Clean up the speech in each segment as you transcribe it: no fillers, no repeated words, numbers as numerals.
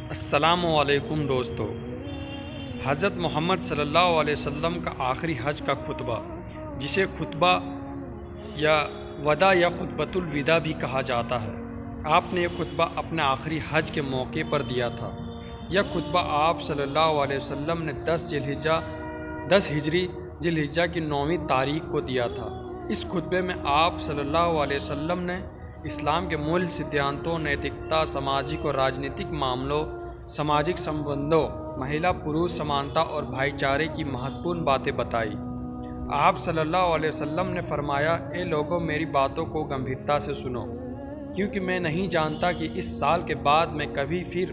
السلام علیکم دوستو، حضرت محمد صلی اللہ علیہ وسلم کا آخری حج کا خطبہ، جسے خطبہ یا وداع یا خطبۃ الوداع بھی کہا جاتا ہے، آپ نے یہ خطبہ اپنے آخری حج کے موقع پر دیا تھا۔ یہ خطبہ آپ صلی اللہ علیہ وسلم نے 10 ہجری ذی الحجہ کی 9ویں تاریخ کو دیا تھا۔ اس خطبے میں آپ صلی اللہ علیہ وسلم نے اسلام کے مول سدھانتوں، نیتکتا، سماجک اور راجنیتک معاملوں، سماجک سمبندوں، مہیلا پروش سمانتا اور بھائی چارے کی مہتوپورن باتیں بتائی۔ آپ صلی اللہ علیہ وسلم نے فرمایا، اے لوگوں، میری باتوں کو گمبھیرتا سے سنو، کیونکہ میں نہیں جانتا کہ اس سال کے بعد میں کبھی پھر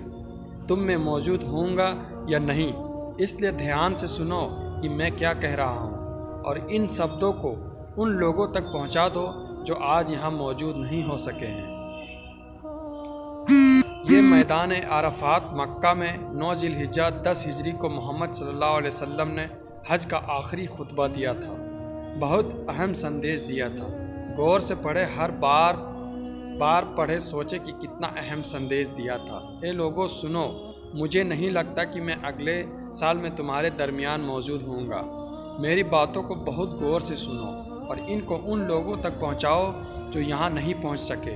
تم میں موجود ہوں گا یا نہیں، اس لیے دھیان سے سنو کہ میں کیا کہہ رہا ہوں، اور ان شبدوں کو ان لوگوں تک پہنچا دو جو آج یہاں موجود نہیں ہو سکے ہیں۔ یہ میدان عرفات مکہ میں 9 ذی الحجہ 10 ہجری کو محمد صلی اللہ علیہ وسلم نے حج کا آخری خطبہ دیا تھا۔ بہت اہم سندیش دیا تھا۔ غور سے پڑھے، ہر بار پڑھے، سوچے کہ کتنا اہم سندیش دیا تھا۔ اے لوگوں، سنو، مجھے نہیں لگتا کہ میں اگلے سال میں تمہارے درمیان موجود ہوں گا۔ میری باتوں کو بہت غور سے سنو اور ان کو ان لوگوں تک پہنچاؤ جو یہاں نہیں پہنچ سکے۔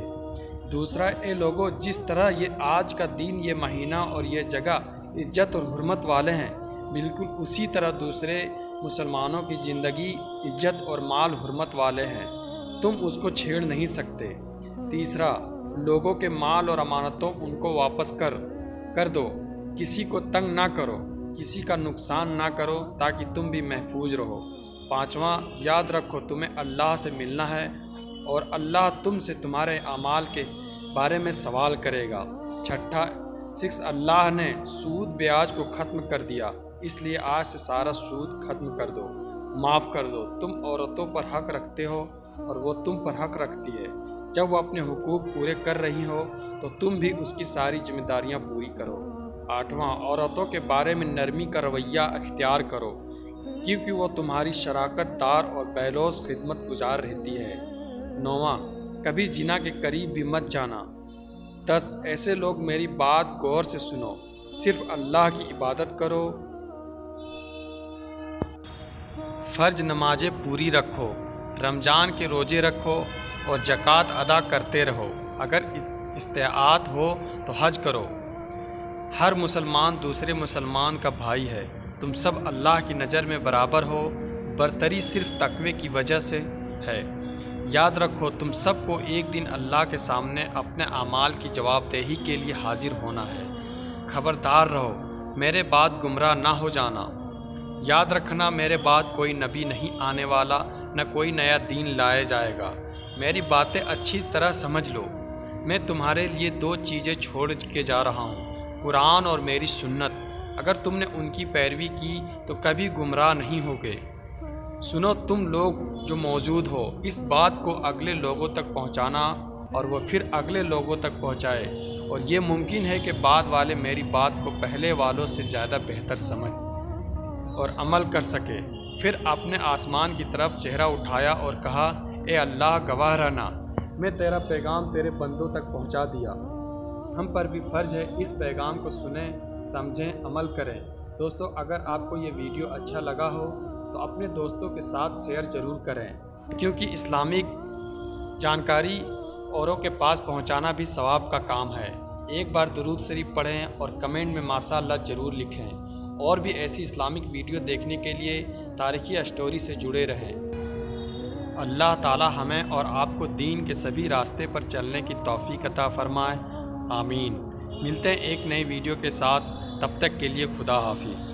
دوسرا، اے لوگوں، جس طرح یہ آج کا دن، یہ مہینہ اور یہ جگہ عزت اور حرمت والے ہیں، بالکل اسی طرح دوسرے مسلمانوں کی زندگی، عزت اور مال حرمت والے ہیں، تم اس کو چھیڑ نہیں سکتے۔ تیسرا، لوگوں کے مال اور امانتوں ان کو واپس کر دو، کسی کو تنگ نہ کرو، کسی کا نقصان نہ کرو تاکہ تم بھی محفوظ رہو۔ پانچواں، یاد رکھو تمہیں اللہ سے ملنا ہے اور اللہ تم سے تمہارے اعمال کے بارے میں سوال کرے گا۔ چھٹا، اللہ نے سود بیاج کو ختم کر دیا، اس لیے آج سے سارا سود ختم کر دو، معاف کر دو۔ تم عورتوں پر حق رکھتے ہو اور وہ تم پر حق رکھتی ہے۔ جب وہ اپنے حقوق پورے کر رہی ہو تو تم بھی اس کی ساری ذمہ داریاں پوری کرو۔ آٹھواں، عورتوں کے بارے میں نرمی کا رویہ اختیار کرو، کیونکہ وہ تمہاری شراکت دار اور بیلوس خدمت گزار رہتی ہے۔ نواں، کبھی زنا کے قریب بھی مت جانا۔ 10، ایسے لوگ میری بات غور سے سنو، صرف اللہ کی عبادت کرو، فرض نمازیں پوری رکھو، رمضان کے روزے رکھو اور زکوٰۃ ادا کرتے رہو۔ اگر استطاعت ہو تو حج کرو۔ ہر مسلمان دوسرے مسلمان کا بھائی ہے، تم سب اللہ کی نظر میں برابر ہو، برتری صرف تقوی کی وجہ سے ہے۔ یاد رکھو تم سب کو ایک دن اللہ کے سامنے اپنے اعمال کی جواب دہی کے لیے حاضر ہونا ہے۔ خبردار رہو، میرے بعد گمراہ نہ ہو جانا۔ یاد رکھنا، میرے بعد کوئی نبی نہیں آنے والا، نہ کوئی نیا دین لایا جائے گا۔ میری باتیں اچھی طرح سمجھ لو، میں تمہارے لیے 2 چیزیں چھوڑ کے جا رہا ہوں، قرآن اور میری سنت۔ اگر تم نے ان کی پیروی کی تو کبھی گمراہ نہیں ہوگے۔ سنو تم لوگ جو موجود ہو، اس بات کو اگلے لوگوں تک پہنچانا اور وہ پھر اگلے لوگوں تک پہنچائے، اور یہ ممکن ہے کہ بعد والے میری بات کو پہلے والوں سے زیادہ بہتر سمجھ اور عمل کر سکے۔ پھر آپ نے آسمان کی طرف چہرہ اٹھایا اور کہا، اے اللہ، گواہ رہنا، میں تیرا پیغام تیرے بندوں تک پہنچا دیا۔ ہم پر بھی فرض ہے اس پیغام کو سنیں، سمجھیں، عمل کریں۔ دوستو، اگر آپ کو یہ ویڈیو اچھا لگا ہو تو اپنے دوستوں کے ساتھ شیئر ضرور کریں، کیونکہ اسلامک جانکاری اوروں کے پاس پہنچانا بھی ثواب کا کام ہے۔ ایک بار درود شریف پڑھیں اور کمنٹ میں ماشاءاللہ ضرور لکھیں۔ اور بھی ایسی اسلامک ویڈیو دیکھنے کے لیے تاریخی اسٹوری سے جڑے رہیں۔ اللہ تعالی ہمیں اور آپ کو دین کے سبھی راستے پر چلنے کی توفیق عطا فرمائے، آمین۔ ملتے ہیں ایک نئی ویڈیو کے ساتھ، تب تک کے لیے خدا حافظ۔